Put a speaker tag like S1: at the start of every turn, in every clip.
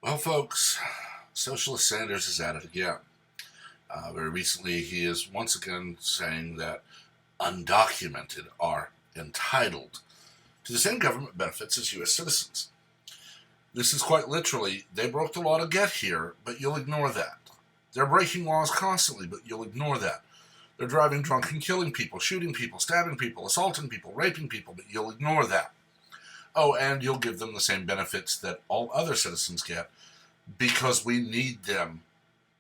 S1: Well, folks, Socialist Sanders is at it again. Very recently, he is once again saying that undocumented are entitled to the same government benefits as U.S. citizens. This is quite literally, they broke the law to get here, but you'll ignore that. They're breaking laws constantly, but you'll ignore that. They're driving drunk and killing people, shooting people, stabbing people, assaulting people, raping people, but you'll ignore that. Oh, and you'll give them the same benefits that all other citizens get because we need them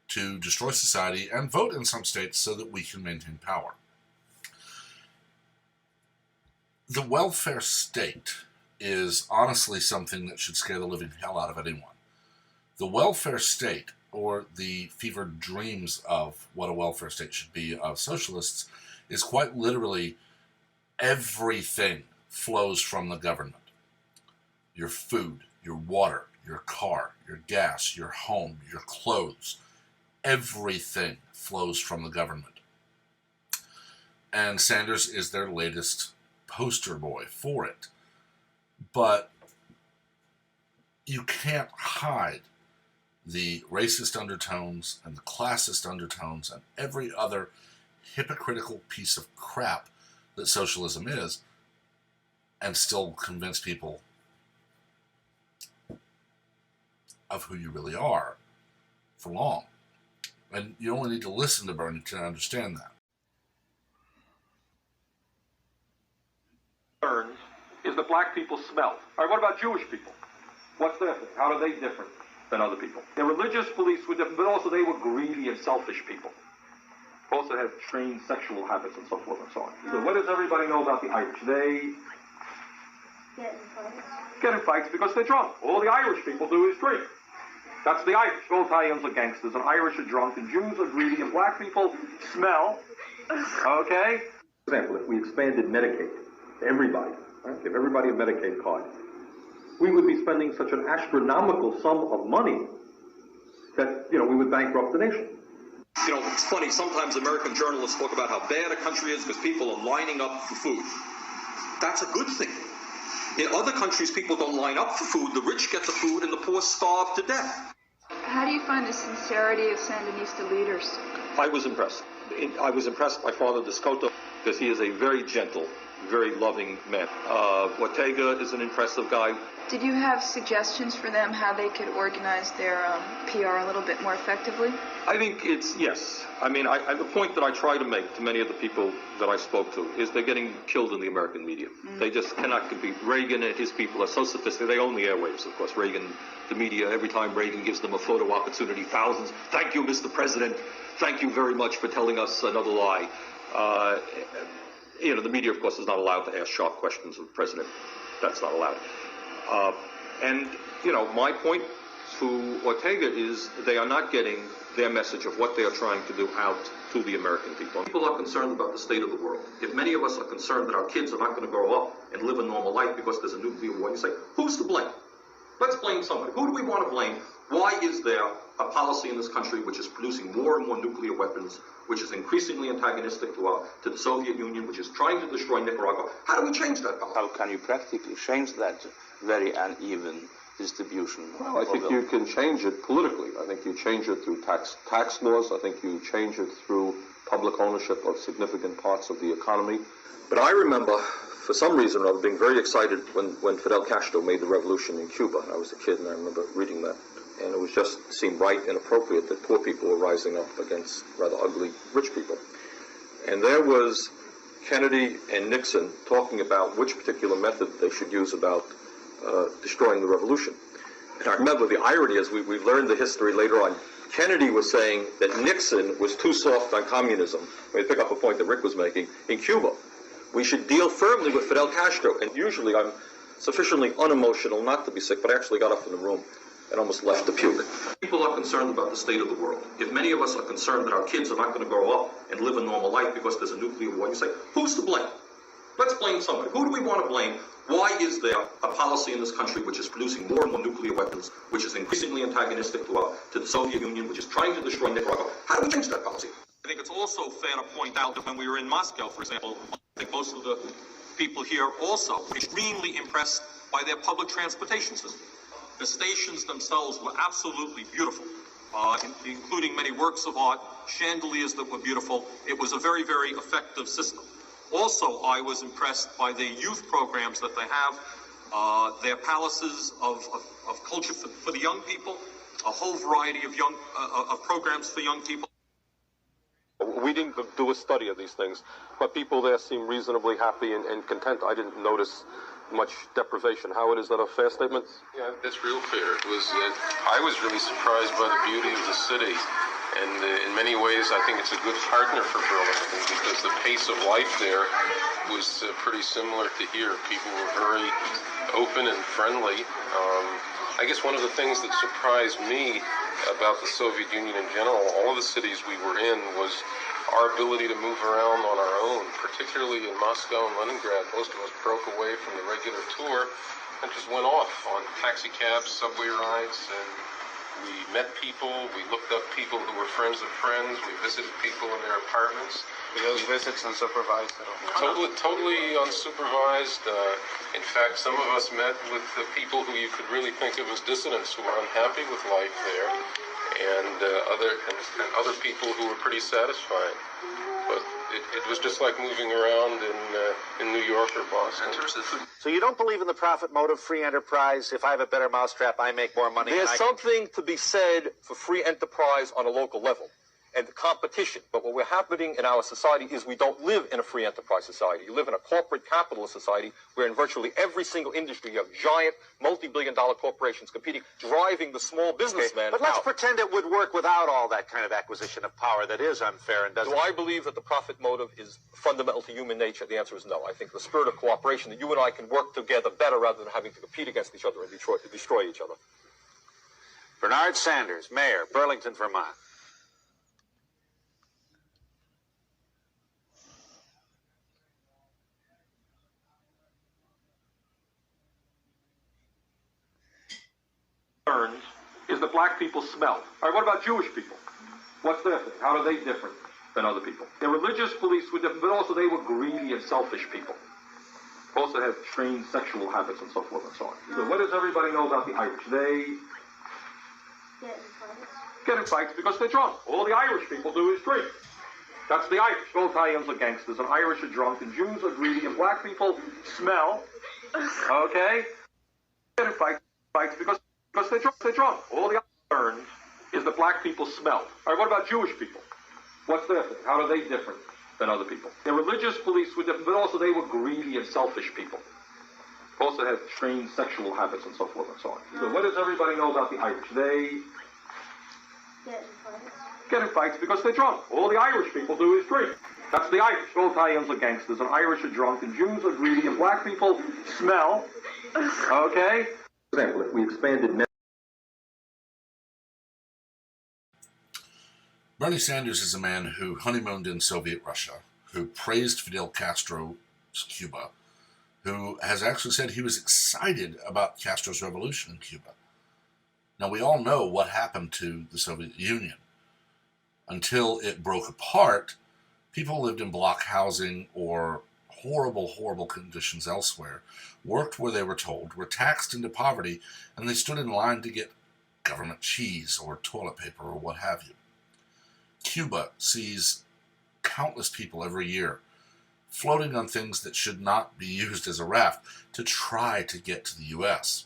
S1: to destroy society and vote in some states so that we can maintain power. The welfare state is honestly something that should scare the living hell out of anyone. The welfare state, or the fevered dreams of what a welfare state should be of socialists, is quite literally everything flows from the government. Your food, your water, your car, your gas, your home, your clothes, everything flows from the government. And Sanders is their latest poster boy for it. But you can't hide the racist undertones and the classist undertones and every other hypocritical piece of crap that socialism is and still convince people of who you really are for long. And you only need to listen to Bernie to understand that.
S2: Is that black people smell. All right, what about Jewish people? What's their thing? How are they different than other people? Their religious beliefs were different, but also they were greedy and selfish people. Also had strange sexual habits and so forth and so on. So what does everybody know about the Irish? They get in fights because they're drunk. All the Irish people do is drink. That's the Irish. All Italians are gangsters, and Irish are drunk, and Jews are greedy, and black people smell. Okay? For example, if we expanded Medicaid to everybody, right? Give everybody a Medicaid card, we would be spending such an astronomical sum of money that, we would bankrupt the nation.
S3: It's funny, sometimes American journalists talk about how bad a country is because people are lining up for food. That's a good thing. In other countries, people don't line up for food. The rich get the food and the poor starve to death.
S4: How do you find the sincerity of Sandinista leaders?
S3: I was impressed. I was impressed by Father Descoto because he is a very gentle, very loving man. Ortega is an impressive guy.
S4: Did you have suggestions for them how they could organize their PR a little bit more effectively?
S3: I think yes. I mean, the point that I try to make to many of the people that I spoke to is they're getting killed in the American media. They just cannot compete. Reagan and his people are so sophisticated. They own the airwaves, of course. Reagan, the media, every time Reagan gives them a photo opportunity, thousands. Thank you, Mr. President. Thank you very much for telling us another lie. The media, of course, is not allowed to ask sharp questions of the president. That's not allowed. My point to Ortega is they are not getting their message of what they are trying to do out to the American people. People are concerned about the state of the world. If many of us are concerned that our kids are not going to grow up and live a normal life because there's a nuclear war, you say, who's to blame? Let's blame somebody. Who do we want to blame? Why is there a policy in this country which is producing more and more nuclear weapons, which is increasingly antagonistic to the Soviet Union, which is trying to destroy Nicaragua? How do we change that policy?
S5: How can you practically change that very uneven distribution?
S6: Well, I think you can change it politically. I think you change it through tax laws. I think you change it through public ownership of significant parts of the economy.
S3: But I remember, for some reason or other, being very excited when Fidel Castro made the revolution in Cuba. I was a kid and I remember reading that. And it seemed right and appropriate that poor people were rising up against rather ugly rich people. And there was Kennedy and Nixon talking about which particular method they should use about destroying the revolution. And I remember the irony is we've learned the history later on. Kennedy was saying that Nixon was too soft on communism. Let me pick up a point that Rick was making. In Cuba, we should deal firmly with Fidel Castro. And usually I'm sufficiently unemotional not to be sick, but I actually got up in the room and almost left to puke. People are concerned about the state of the world. If many of us are concerned that our kids are not going to grow up and live a normal life because there's a nuclear war, you say, who's to blame? Let's blame somebody. Who do we want to blame? Why is there a policy in this country which is producing more and more nuclear weapons, which is increasingly antagonistic to the Soviet Union, which is trying to destroy Nicaragua? How do we change that policy? I think it's also fair to point out that when we were in Moscow, for example, I think most of the people here also were extremely impressed by their public transportation system.
S2: The stations themselves were absolutely beautiful, including many works of art, chandeliers that were beautiful. It was a very, very effective system. Also, I was impressed by the youth programs that they have, their palaces of culture for the young people, a whole variety of of programs for young people.
S6: We didn't do a study of these things, but people there seem reasonably happy and content. I didn't notice much deprivation. Howard, is that a fair statement?
S7: Yeah, that's real fair. It was. I was really surprised by the beauty of the city, and in many ways, I think it's a good partner for Burlington because the pace of life there was pretty similar to here. People were very open and friendly. I guess one of the things that surprised me about the Soviet Union in general, all of the cities we were in, was our ability to move around on our own, particularly in Moscow and Leningrad. Most of us broke away from the regular tour and just went off on taxi cabs, subway rides, and we met people, we looked up people who were friends of friends, we visited people in their apartments.
S5: Were those visits unsupervised at all?
S7: Totally unsupervised. In fact, some of us met with the people who you could really think of as dissidents who were unhappy with life there, and other people who were pretty satisfied. But it was just like moving around in New York or Boston.
S8: So you don't believe in the profit motive, free enterprise? If I have a better mousetrap, I make more money.
S6: There's something to be said for free enterprise on a local level and the competition. But what we're happening in our society is we don't live in a free enterprise society. You live in a corporate capitalist society where in virtually every single industry you have giant multi-billion-dollar corporations competing, driving the small businessman
S8: But let's
S6: out.
S8: pretend it would work without all that kind of acquisition of power that is unfair and doesn't...
S6: Do I believe that the profit motive is fundamental to human nature? The answer is no. I think the spirit of cooperation, that you and I can work together better rather than having to compete against each other and destroy each other.
S8: Bernard Sanders, Mayor, Burlington, Vermont.
S2: Is that black people smell. All right, what about Jewish people? What's their thing? How are they different than other people? Their religious beliefs were different, but also they were greedy and selfish people. Also had strange sexual habits and so forth and so on. So what does everybody know about the Irish? They get in fights because they're drunk. All the Irish people do is drink. That's the Irish. All Italians are gangsters, and Irish are drunk, and Jews are greedy, and black people smell. Okay? Get in fights because they're drunk. All the learned is that black people smell. All right, what about Jewish people? What's their thing? How are they different than other people? Their religious beliefs were different, but also they were greedy and selfish people. Also had strange sexual habits and so forth and so on. So what does everybody know about the Irish? They get in fights because they're drunk. All the Irish people do is drink. That's the Irish. All Italians are gangsters, and Irish are drunk, and Jews are greedy, and black people smell. Okay? For example, if we expanded...
S1: Bernie Sanders is a man who honeymooned in Soviet Russia, who praised Fidel Castro's Cuba, who has actually said he was excited about Castro's revolution in Cuba. Now, we all know what happened to the Soviet Union. Until it broke apart, people lived in block housing or horrible, horrible conditions elsewhere, worked where they were told, were taxed into poverty, and they stood in line to get government cheese or toilet paper or what have you. Cuba sees countless people every year floating on things that should not be used as a raft to try to get to the U.S.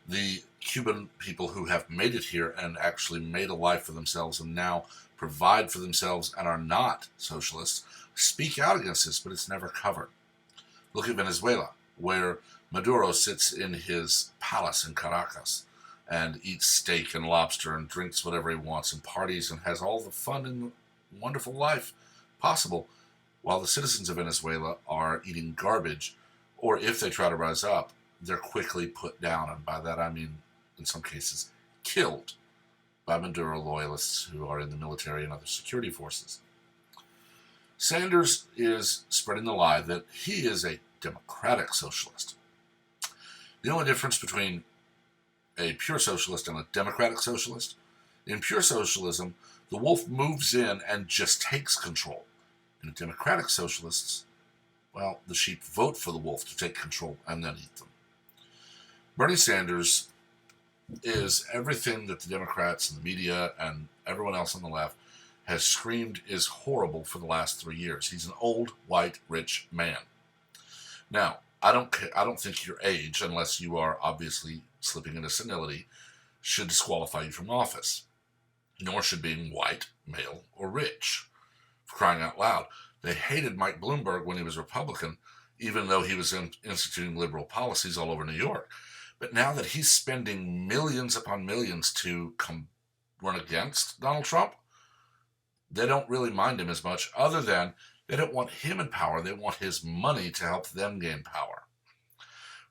S1: The Cuban people who have made it here and actually made a life for themselves and now provide for themselves and are not socialists speak out against this, but it's never covered. Look at Venezuela, where Maduro sits in his palace in Caracas and eats steak and lobster and drinks whatever he wants and parties and has all the fun and wonderful life possible, while the citizens of Venezuela are eating garbage, or if they try to rise up, they're quickly put down, and by that I mean, in some cases, killed by Maduro loyalists who are in the military and other security forces. Sanders is spreading the lie that he is a democratic socialist. The only difference between a pure socialist and a democratic socialist, in pure socialism, the wolf moves in and just takes control. In democratic socialists, well, the sheep vote for the wolf to take control and then eat them. Bernie Sanders is everything that the Democrats and the media and everyone else on the left has screamed is horrible for the last 3 years. He's an old, white, rich man. Now, I don't think your age, unless you are obviously slipping into senility, should disqualify you from office. Nor should being white, male, or rich. For crying out loud. They hated Mike Bloomberg when he was Republican, even though he was instituting liberal policies all over New York. But now that he's spending millions upon millions to run against Donald Trump, they don't really mind him as much, other than they don't want him in power. They want his money to help them gain power.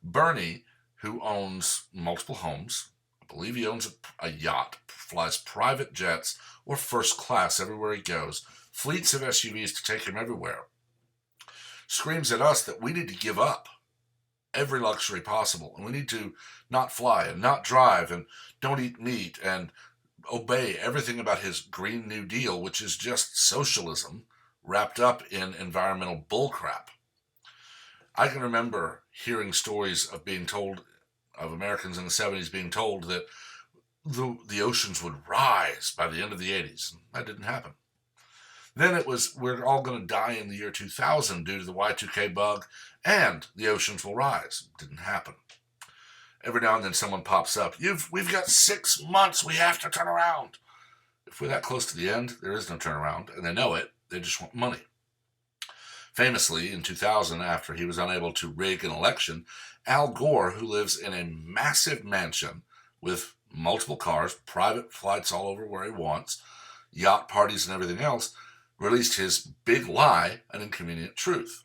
S1: Bernie, who owns multiple homes, I believe he owns a yacht, flies private jets or first class everywhere he goes, fleets of SUVs to take him everywhere, screams at us that we need to give up every luxury possible, and we need to not fly and not drive and don't eat meat and obey everything about his Green New Deal, which is just socialism wrapped up in environmental bullcrap. I can remember hearing stories of Americans in the 70s being told that the oceans would rise by the end of the 80s. That didn't happen. Then it was, we're all going to die in the year 2000 due to the Y2K bug, and the oceans will rise. Didn't happen. Every now and then someone pops up, we've got 6 months, we have to turn around. If we're that close to the end, there is no turnaround, and they know it. They just want money. Famously, in 2000, after he was unable to rig an election, Al Gore, who lives in a massive mansion with multiple cars, private flights all over where he wants, yacht parties and everything else, released his big lie, An Inconvenient Truth,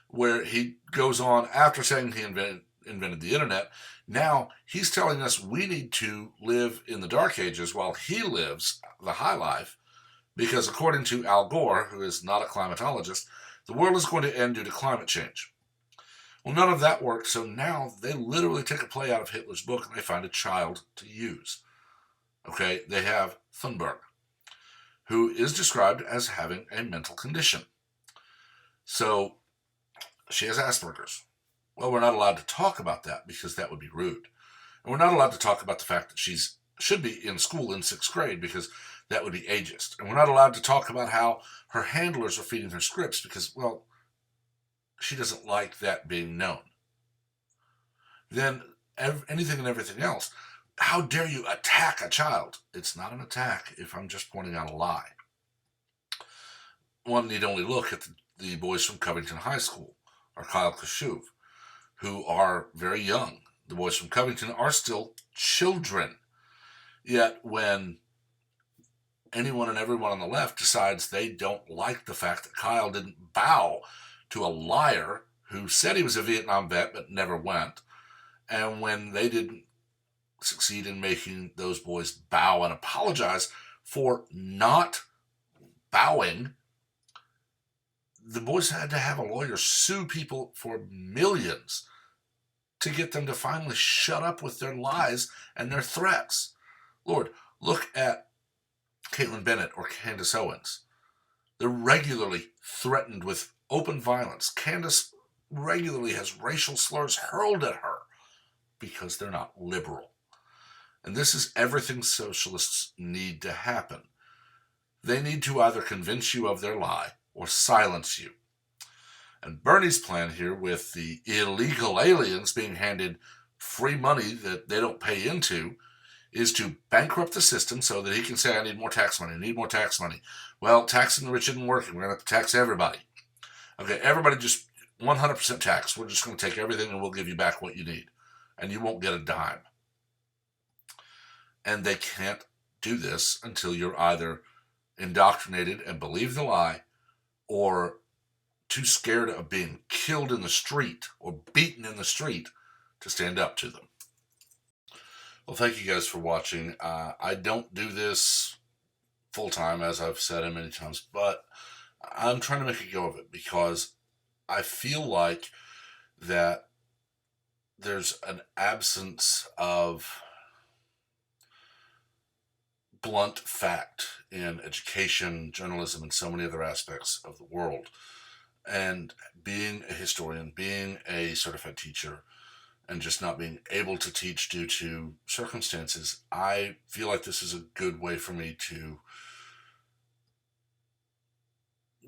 S1: where he goes on, after saying he invented the internet, now he's telling us we need to live in the dark ages while he lives the high life, because according to Al Gore, who is not a climatologist, the world is going to end due to climate change. Well, none of that worked, so now they literally take a play out of Hitler's book and they find a child to use. Okay, they have Thunberg, who is described as having a mental condition. So she has Asperger's. Well, we're not allowed to talk about that because that would be rude. And we're not allowed to talk about the fact that she should be in school in 6th grade because that would be ageist. And we're not allowed to talk about how her handlers are feeding her scripts because, well, she doesn't like that being known. Then anything and everything else. How dare you attack a child? It's not an attack if I'm just pointing out a lie. One need only look at the boys from Covington High School, or Kyle Kashuv, who are very young. The boys from Covington are still children. Yet when anyone and everyone on the left decides they don't like the fact that Kyle didn't bow to a liar who said he was a Vietnam vet but never went, and when they didn't succeed in making those boys bow and apologize for not bowing, the boys had to have a lawyer sue people for millions to get them to finally shut up with their lies and their threats. Lord, look at Caitlin Bennett or Candace Owens. They're regularly threatened with open violence. Candace regularly has racial slurs hurled at her because they're not liberal. And this is everything socialists need to happen. They need to either convince you of their lie or silence you. And Bernie's plan here, with the illegal aliens being handed free money that they don't pay into, is to bankrupt the system so that he can say, I need more tax money, I need more tax money. Well, taxing the rich isn't working. We're going to have to tax everybody. Okay, everybody just 100% tax. We're just going to take everything and we'll give you back what you need. And you won't get a dime. And they can't do this until you're either indoctrinated and believe the lie, or too scared of being killed in the street or beaten in the street to stand up to them. Well, thank you guys for watching. I don't do this full time, as I've said it many times, but I'm trying to make a go of it because I feel like that there's an absence of blunt fact in education, journalism, and so many other aspects of the world. And being a historian, being a certified teacher, and just not being able to teach due to circumstances, I feel like this is a good way for me to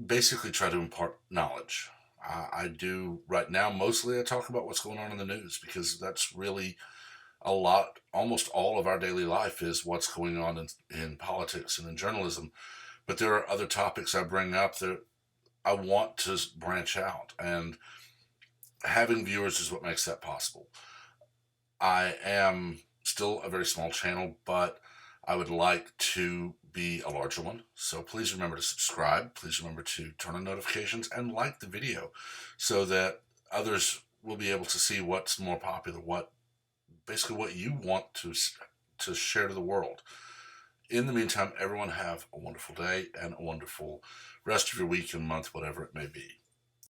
S1: basically try to impart knowledge. I do right now, mostly I talk about what's going on in the news because that's really a lot, almost all of our daily life is what's going on in politics and in journalism. But there are other topics I bring up that I want to branch out, and having viewers is what makes that possible. I am still a very small channel, but I would like to be a larger one. So please remember to subscribe. Please remember to turn on notifications and like the video so that others will be able to see what's more popular, basically what you want to share to the world. In the meantime, everyone have a wonderful day and a wonderful rest of your week and month, whatever it may be.